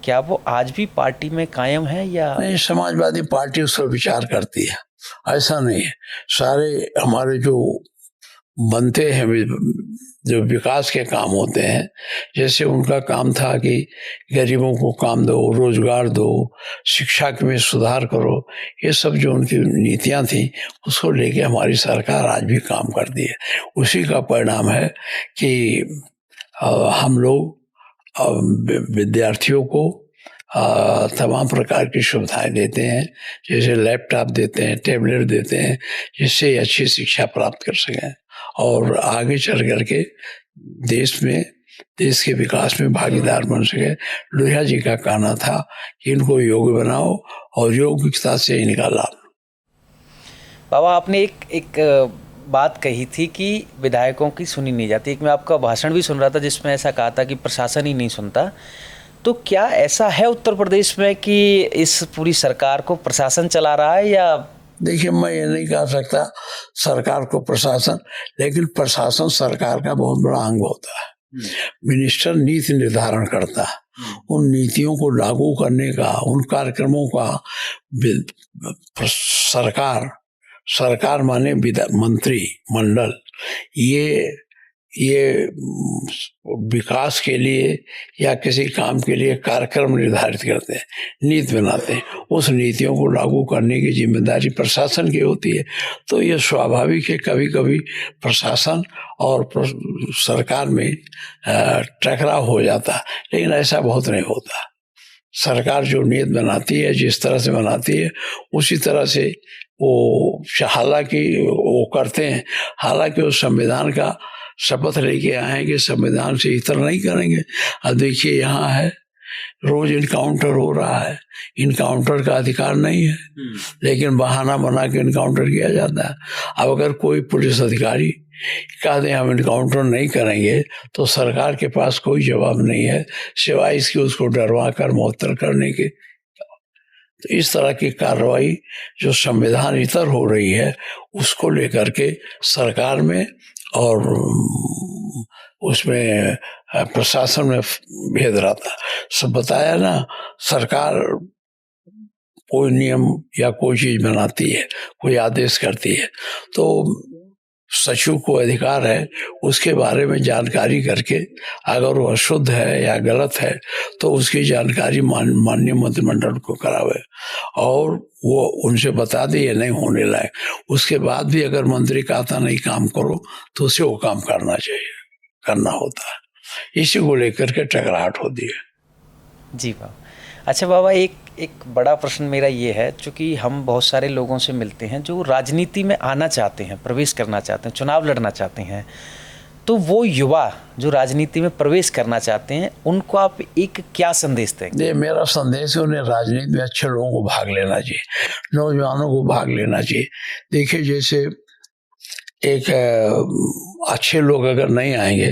क्या वो आज भी पार्टी में कायम है या नहीं? समाजवादी पार्टी उस पर विचार करती है, ऐसा नहीं है। सारे हमारे जो बनते हैं, जो विकास के काम होते हैं, जैसे उनका काम था कि गरीबों को काम दो, रोजगार दो, शिक्षा में सुधार करो, ये सब जो उनकी नीतियां थी उसको लेके हमारी सरकार आज भी काम करती है। उसी का परिणाम है कि हम लोग विद्यार्थियों को तमाम प्रकार की सुविधाएं देते हैं, जैसे लैपटॉप देते हैं, टैबलेट देते हैं, जिससे अच्छी शिक्षा प्राप्त कर सकें और आगे चल करके देश के विकास में भागीदार बन सके। लोहिया जी का कहना था कि इनको योग्य बनाओ और योग्यता से इनका लाभ। बाबा, आपने एक बात कही थी कि विधायकों की सुनी नहीं जाती। एक मैं आपका भाषण भी सुन रहा था जिसमें ऐसा कहा था कि प्रशासन ही नहीं सुनता, तो क्या ऐसा है उत्तर प्रदेश में कि इस पूरी सरकार को प्रशासन चला रहा है? या देखिए, मैं ये नहीं कह सकता सरकार को प्रशासन, लेकिन प्रशासन सरकार का बहुत बड़ा अंग होता है। मिनिस्टर नीति निर्धारण करता है, उन नीतियों को लागू करने का, उन कार्यक्रमों का सरकार माने मंत्री मंडल, ये विकास के लिए या किसी काम के लिए कार्यक्रम निर्धारित करते हैं, नीति बनाते हैं। उस नीतियों को लागू करने की जिम्मेदारी प्रशासन की होती है। तो ये स्वाभाविक है, कभी कभी प्रशासन और सरकार में टकराव हो जाता है, लेकिन ऐसा बहुत नहीं होता। सरकार जो नीति बनाती है, जिस तरह से बनाती है, उसी तरह से वो हालांकि वो करते हैं। हालांकि वो संविधान का शपथ लेके आए हैं कि संविधान से इतर नहीं करेंगे। अब देखिए, यहाँ है रोज इनकाउंटर हो रहा है, इनकाउंटर का अधिकार नहीं है, लेकिन बहाना बना के इनकाउंटर किया जाता है। अब अगर कोई पुलिस अधिकारी कह दे हम इनकाउंटर नहीं करेंगे तो सरकार के पास कोई जवाब नहीं है सिवाय इसकी उसको डरवा कर मुअत्तल करने के। तो इस तरह की कार्रवाई जो संविधान इतर हो रही है उसको लेकर के सरकार में और उसमें प्रशासन में भेद रहता है। सब बताया ना, सरकार कोई नियम या कोई चीज बनाती है, कोई आदेश करती है, तो सचिव को अधिकार है उसके बारे में जानकारी करके अगर वो अशुद्ध है या गलत है तो उसकी जानकारी माननीय मंत्रिमंडल को करावे और वो उनसे बता दे ये नहीं होने लायक। उसके बाद भी अगर मंत्री कहता नहीं काम करो तो उसे वो काम करना होता है। इसी को लेकर के टकराहट होती है। जी बाबा। अच्छा बाबा, एक बड़ा प्रश्न मेरा ये है, चूँकि हम बहुत सारे लोगों से मिलते हैं जो राजनीति में आना चाहते हैं, प्रवेश करना चाहते हैं, चुनाव लड़ना चाहते हैं, तो वो युवा जो राजनीति में प्रवेश करना चाहते हैं उनको आप एक क्या संदेश देंगे? मेरा संदेश है उन्हें राजनीति में अच्छे लोगों को भाग लेना चाहिए, नौजवानों को भाग लेना चाहिए। देखिए जैसे एक अच्छे लोग अगर नहीं आएंगे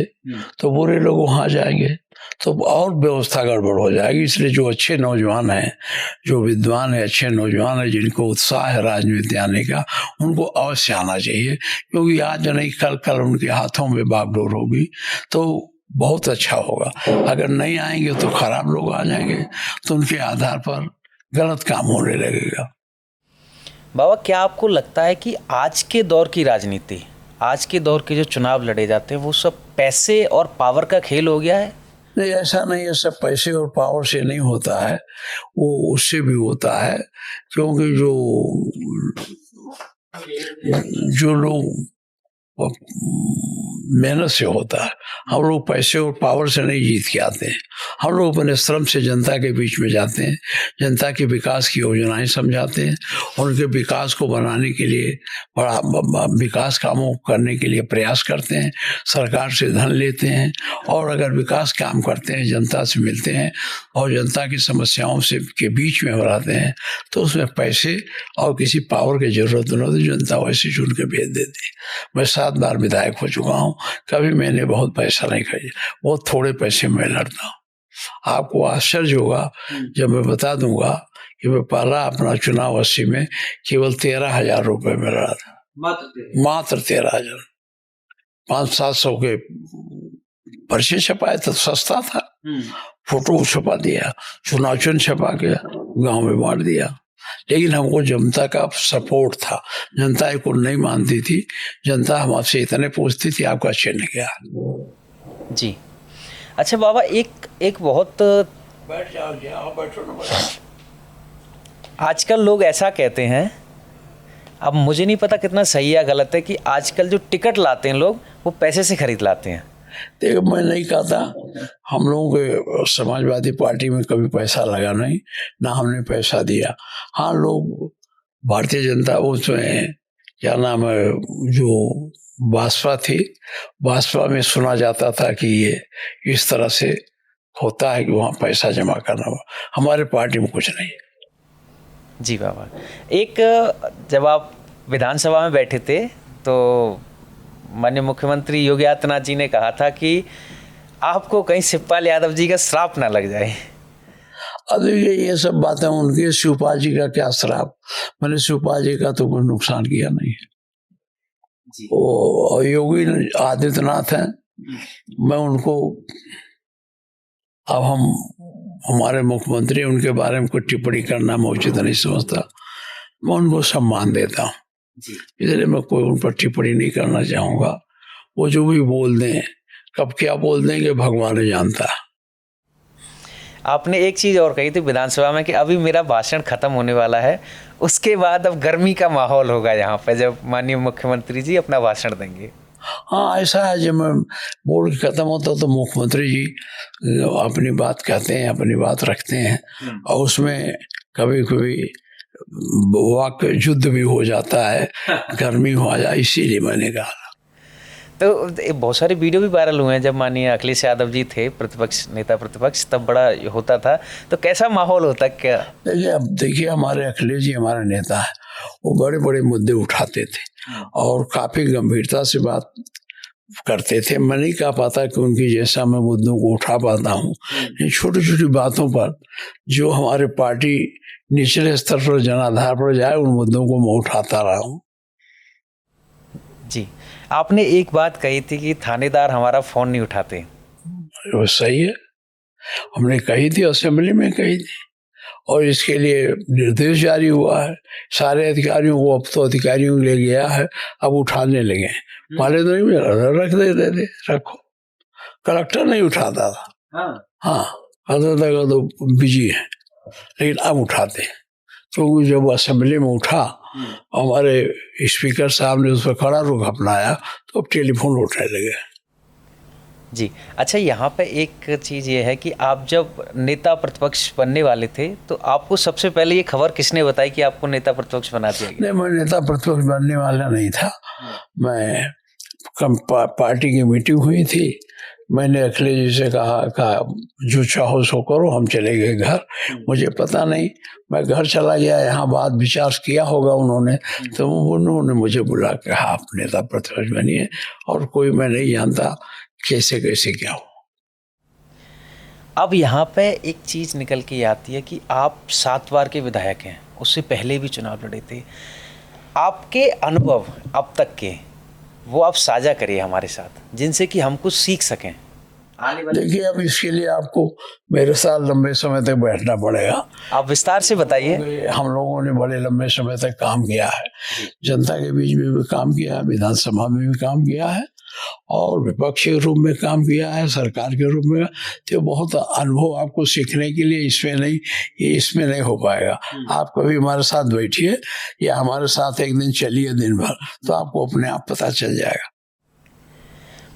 तो बुरे लोग वहाँ जाएंगे तो और व्यवस्था गड़बड़ हो जाएगी। इसलिए जो अच्छे नौजवान हैं, जो विद्वान है, अच्छे नौजवान है, जिनको उत्साह है राजनीति आने का, उनको अवश्य आना चाहिए, क्योंकि आज नहीं कल उनके हाथों में बागडोर होगी तो बहुत अच्छा होगा। अगर नहीं आएंगे तो खराब लोग आ जाएंगे तो उनके आधार पर गलत काम होने लगेगा। बाबा, क्या आपको लगता है कि आज के दौर की राजनीति, आज के दौर के जो चुनाव लड़े जाते हैं वो सब पैसे और पावर का खेल हो गया है? नहीं, ऐसा नहीं है। सब पैसे और पावर से नहीं होता है, वो उससे भी होता है, क्योंकि जो लोग मेहनत से होता है, हम लोग पैसे और पावर से नहीं जीत के आते हैं। हम लोग अपने श्रम से जनता के बीच में जाते हैं, जनता के विकास की योजनाएं समझाते हैं और उनके विकास को बनाने के लिए, बड़ा विकास कामों करने के लिए प्रयास करते हैं, सरकार से धन लेते हैं और अगर विकास काम करते हैं, जनता से मिलते हैं और जनता की समस्याओं से के बीच में रहते हैं तो उसमें पैसे और किसी पावर की जरूरत नहीं होती। जनता वैसे चुन के भेज देती है। मैं 7 बार विधायक हो चुका हूँ, कभी मैंने बहुत पैसा नहीं खर्चा, बहुत थोड़े पैसे में लड़ता हूँ। आपको आश्चर्य होगा जब मैं बता दूंगा कि मैं पहला अपना चुनाव 80 में केवल 13,000 रुपए में लड़ा था, मात्र 13,000। 500-700 के पर्चे छपाए तो सस्ता था, फोटो छपा दिया, चुनाव चिन्ह छपा के गांव में बांट दिया। लेकिन हमको जनता का सपोर्ट था, जनता को नहीं मानती थी, जनता हमसे इतने पूछती थी आपका चिन्ह क्या। जी। अच्छा बाबा, एक बहुत बैठ जाओ बैठो ना। आजकल लोग ऐसा कहते हैं, अब मुझे नहीं पता कितना सही या गलत है, कि आजकल जो टिकट लाते हैं लोग वो पैसे से खरीद लाते हैं। देखो, मैं नहीं कहता, हम लोगों के समाजवादी पार्टी में कभी पैसा लगा नहीं, ना हमने पैसा दिया। हाँ, लोग भारतीय जनता उसमें क्या नाम है, जो बासपा थी, बासपा में सुना जाता था कि ये इस तरह से होता है कि वहाँ पैसा जमा करना हो। हमारे पार्टी में कुछ नहीं। जी बाबा, एक जब आप विधानसभा में बैठे थे तो माननीय मुख्यमंत्री योगी आदित्यनाथ जी ने कहा था कि आपको कहीं शिवपाल यादव जी का श्राप ना लग जाए। अब ये सब बातें उनकी, शिवपाल जी का क्या श्राप? मैंने शिवपाल जी का तो कोई नुकसान किया नहीं। वो योगी आदित्यनाथ हैं, मैं उनको, अब हमारे मुख्यमंत्री, उनके बारे में कोई टिप्पणी करना मैं उचित नहीं समझता। मैं उनको सम्मान देता हूँ, इसलिए मैं कोई उन पर टिप्पणी नहीं करना चाहूँगा। वो जो भी बोल दें, कब क्या बोल देंगे भगवान ही जानता है। आपने एक चीज़ और कही थी विधानसभा में कि अभी मेरा भाषण खत्म होने वाला है, उसके बाद अब गर्मी का माहौल होगा यहाँ पे जब माननीय मुख्यमंत्री जी अपना भाषण देंगे। हाँ, ऐसा है, जब मैं बोल के खत्म होता तो मुख्यमंत्री जी अपनी बात कहते हैं, अपनी बात रखते हैं और उसमें कभी कभी वाक युद्ध भी हो जाता है, गर्मी हो जाए, इसीलिए मैंने कहा। तो बहुत सारे वीडियो भी वायरल हुए हैं जब माननीय अखिलेश यादव जी थे प्रतिपक्ष नेता प्रतिपक्ष, तब बड़ा होता था, तो कैसा माहौल होता क्या? देखिए, अब देखिए, हमारे अखिलेश जी हमारे नेता है, वो बड़े बड़े मुद्दे उठाते थे और काफी गंभीरता से बात करते थे। मैं नहीं कह पाता कि उनकी जैसा मैं मुद्दों को उठा पाता हूँ। इन छोटी छोटी बातों पर जो हमारे पार्टी निचले स्तर पर जनाधार पर जाए, उन मुद्दों को मैं उठाता रहा हूँ। जी, आपने एक बात कही थी कि थानेदार हमारा फोन नहीं उठाते। वो सही है, हमने कही थी, असेंबली में कही थी, और इसके लिए निर्देश जारी हुआ है सारे अधिकारियों को। अब तो अधिकारियों ले गया है, अब उठाने लगे हैं। पहले तो नहीं मिला, रख देते थे, रखो। कलेक्टर नहीं उठाता था, हाँ, कहता था तो बिजी है, लेकिन अब उठाते हैं। क्योंकि जब असेंबली में उठा, हमारे स्पीकर साहब ने उस पर खड़ा रुख अपनाया, तो अब टेलीफोन उठने लगे। जी, अच्छा, यहाँ पे एक चीज़ ये है कि आप जब नेता प्रतिपक्ष बनने वाले थे तो आपको सबसे पहले ये खबर किसने बताई कि आपको नेता प्रतिपक्ष बना दिया गया? नहीं, मैं नेता प्रतिपक्ष बनने वाला नहीं था। मैं पार्टी की मीटिंग हुई थी, मैंने अखिलेश जी से कहा जो चाहो सो करो, हम चले गए घर। मुझे पता नहीं, मैं घर चला गया, यहाँ बात विचार किया होगा उन्होंने, तो उन्होंने मुझे बुला के कहा आप नेता प्रतिपक्ष बनिए, और कोई मैं नहीं जानता कैसे कैसे क्या हो। अब यहाँ पे एक चीज़ निकल के आती है कि आप 7 बार के विधायक हैं, उससे पहले भी चुनाव लड़े थे। आपके अनुभव अब तक के वो आप साझा करिए हमारे साथ, जिनसे कि हम कुछ सीख सकें। देखिए, अब इसके लिए आपको मेरे साथ लंबे समय तक बैठना पड़ेगा। आप विस्तार से बताइए। हम लोगों ने बड़े लंबे समय तक काम किया है, जनता के बीच में भी काम किया है, विधानसभा में भी काम किया है, और विपक्ष के रूप में काम किया है, सरकार के रूप में। तो बहुत अनुभव आपको सीखने के लिए इसमें नहीं हो पाएगा। आप कभी हमारे साथ बैठिए या हमारे साथ एक दिन चलिए दिन भर, तो आपको अपने आप पता चल जाएगा।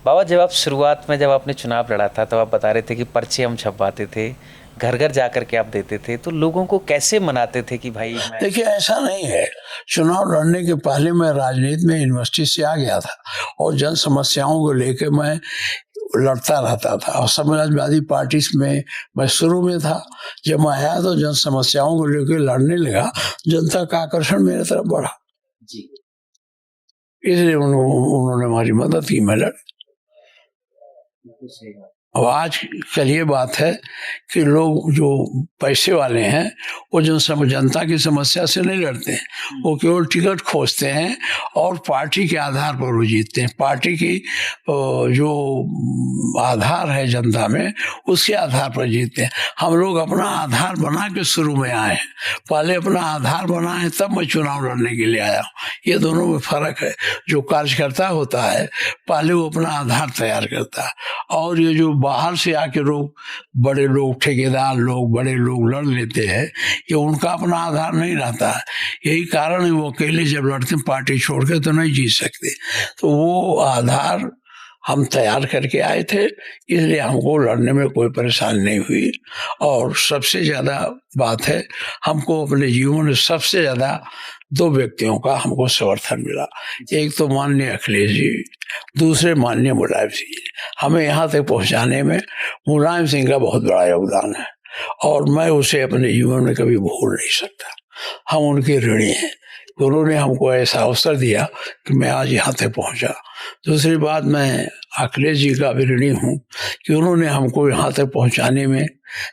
बाबा, जब आप शुरुआत में जब आपने चुनाव लड़ा था तो आप बता रहे थे कि पर्चे हम छपवाते थे, घर घर जाकर के आप देते थे, तो लोगों को कैसे मनाते थे कि भाई देखिए, ऐसा नहीं है। चुनाव लड़ने के पहले मैं राजनीति में यूनिवर्सिटी से आ गया था, और जन समस्याओं को लेकर मैं लड़ता रहता था, और समाजवादी पार्टी में मैं शुरू में था। जब मैं आया तो जन समस्याओं को लेकर लड़ने लगा, जनता का आकर्षण मेरे तरफ बढ़ा, इसलिए उन्होंने हमारी मदद की, मैं लड़। अब आज कल ये बात है कि लोग जो पैसे वाले हैं वो जनता की समस्या से नहीं लड़ते हैं, वो केवल टिकट खोजते हैं और पार्टी के आधार पर वो जीतते हैं। पार्टी की जो आधार है जनता में, उसके आधार पर जीतते हैं। हम लोग अपना आधार बना के शुरू में आए हैं, पहले अपना आधार बनाए तब मैं चुनाव लड़ने के लिए आया हूँ। ये दोनों में फर्क है। जो कार्यकर्ता होता है पहले वो अपना आधार तैयार करता है, और ये जो बाहर से आके लोग, बड़े लोग, ठेकेदार लोग, बड़े लोग लड़ लेते हैं, ये उनका अपना आधार नहीं रहता है। यही कारण है वो अकेले जब लड़ते हैं पार्टी छोड़ के तो नहीं जीत सकते। तो वो आधार हम तैयार करके आए थे, इसलिए हमको लड़ने में कोई परेशानी नहीं हुई। और सबसे ज़्यादा बात है, हमको अपने जीवन में सबसे ज़्यादा 2 व्यक्तियों का हमको समर्थन मिला। एक तो माननीय अखिलेश जी, दूसरे माननीय मुलायम सिंह जी। हमें यहाँ तक पहुँचाने में मुलायम सिंह का बहुत बड़ा योगदान है, और मैं उसे अपने जीवन में कभी भूल नहीं सकता। हम उनके ऋणी हैं, उन्होंने हमको ऐसा अवसर दिया कि मैं आज यहाँ तक पहुँचा। दूसरी बात, मैं अखिलेश जी का भी ऋणी हूँ कि उन्होंने हमको यहाँ तक पहुँचाने में,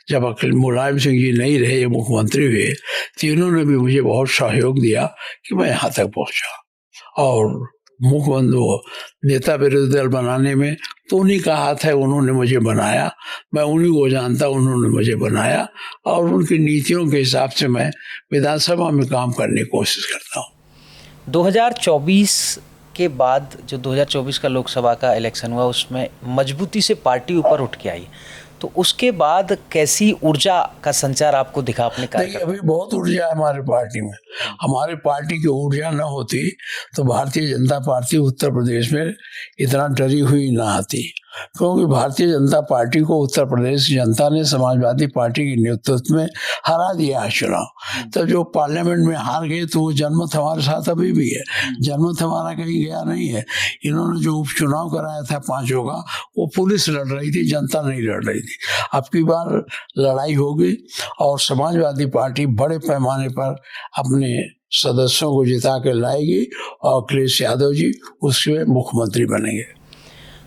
जब मुलायम सिंह जी नहीं रहे, ये मुख्यमंत्री हुए, तो इन्होंने भी मुझे बहुत सहयोग दिया कि मैं यहाँ तक पहुँचा। और मुख्यमंत्री नेता विरोधी दल बनाने में तो उन्हीं का हाथ है, उन्होंने मुझे बनाया, मैं उन्हीं को जानता, उन्होंने मुझे बनाया, और उनकी नीतियों के हिसाब से मैं विधानसभा में काम करने की कोशिश करता हूँ। 2024 के बाद जो 2024 का लोकसभा का इलेक्शन हुआ, उसमें मजबूती से पार्टी ऊपर उठ के आई, तो उसके बाद कैसी ऊर्जा का संचार आपको दिखा अपने कार्य? अभी बहुत ऊर्जा है हमारे पार्टी में। हमारे पार्टी की ऊर्जा न होती तो भारतीय जनता पार्टी उत्तर प्रदेश में इतना डरी हुई ना आती। क्योंकि भारतीय जनता पार्टी को उत्तर प्रदेश की जनता ने समाजवादी पार्टी के नेतृत्व में हरा दिया है चुनाव। तो जो पार्लियामेंट में हार गए तो वो जनमत हमारे साथ अभी भी है, जनमत हमारा कहीं गया नहीं है। इन्होंने जो उपचुनाव कराया था 5 का, वो पुलिस लड़ रही थी, जनता नहीं लड़ रही थी। अब की बार लड़ाई होगी और समाजवादी पार्टी बड़े पैमाने पर अपने सदस्यों को जिता के लाएगी और अखिलेश यादव जी उसके मुख्यमंत्री बनेंगे।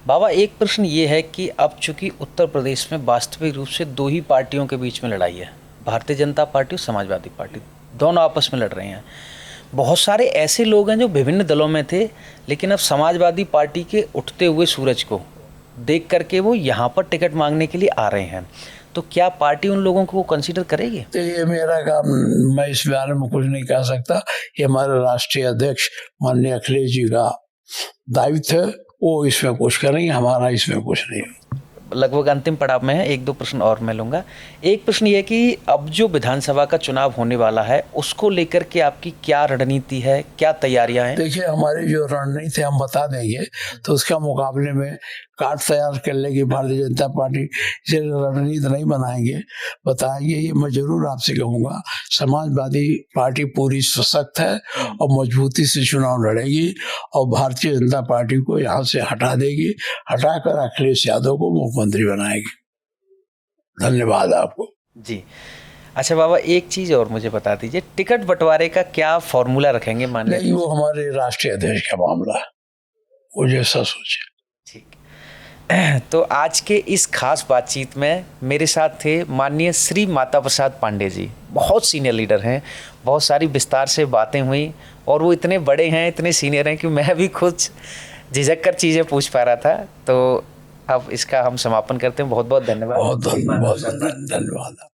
बाबा, एक प्रश्न ये है कि अब चूंकि उत्तर प्रदेश में वास्तविक रूप से 2 ही पार्टियों के बीच में लड़ाई है, भारतीय जनता पार्टी और समाजवादी पार्टी, दोनों आपस में लड़ रहे हैं। बहुत सारे ऐसे लोग हैं जो विभिन्न दलों में थे, लेकिन अब समाजवादी पार्टी के उठते हुए सूरज को देख करके वो यहाँ पर टिकट मांगने के लिए आ रहे हैं। तो क्या पार्टी उन लोगों को कंसीडर करेगी? तो ये मेरा काम, मैं इस बारे में कुछ नहीं कह सकता। ये हमारे राष्ट्रीय अध्यक्ष माननीय अखिलेश जी का दायित्व है, वो इसमें कुछ करेंगे, हमारा इसमें कुछ नहीं। लगभग अंतिम पड़ाव में है, 1-2 प्रश्न और मैं लूँगा। एक प्रश्न ये है कि अब जो विधानसभा का चुनाव होने वाला है उसको लेकर के आपकी क्या रणनीति है, क्या तैयारियां हैं? देखिए, हमारी जो रणनीति हम बता देंगे, तो उसका मुकाबले में कार्ड तैयार कर लेगी भारतीय जनता पार्टी। इसे रणनीति नहीं बनाएंगे, बताएंगे। ये मैं जरूर आपसे कहूँगा, समाजवादी पार्टी पूरी सशक्त है और मजबूती से चुनाव लड़ेगी और भारतीय जनता पार्टी को यहाँ से हटा देगी, हटाकर अखिलेश यादव को मुख्यमंत्री बनाएगी। धन्यवाद आपको जी। अच्छा बाबा, एक चीज़ और मुझे बता दीजिए, टिकट बंटवारे का क्या फॉर्मूला रखेंगे? मान नहीं, वो हमारे राष्ट्रीय अध्यक्ष का मामला है, वो जैसा सोचे। ठीक। तो आज के इस खास बातचीत में मेरे साथ थे माननीय श्री माता प्रसाद पांडे जी। बहुत सीनियर लीडर हैं, बहुत सारी विस्तार से बातें हुई और वो इतने बड़े हैं, इतने सीनियर हैं कि मैं भी कुछ झिझक कर चीज़ें पूछ पा रहा था। तो अब इसका हम समापन करते हैं। बहुत बहुत धन्यवाद। बहुत धन्यवाद।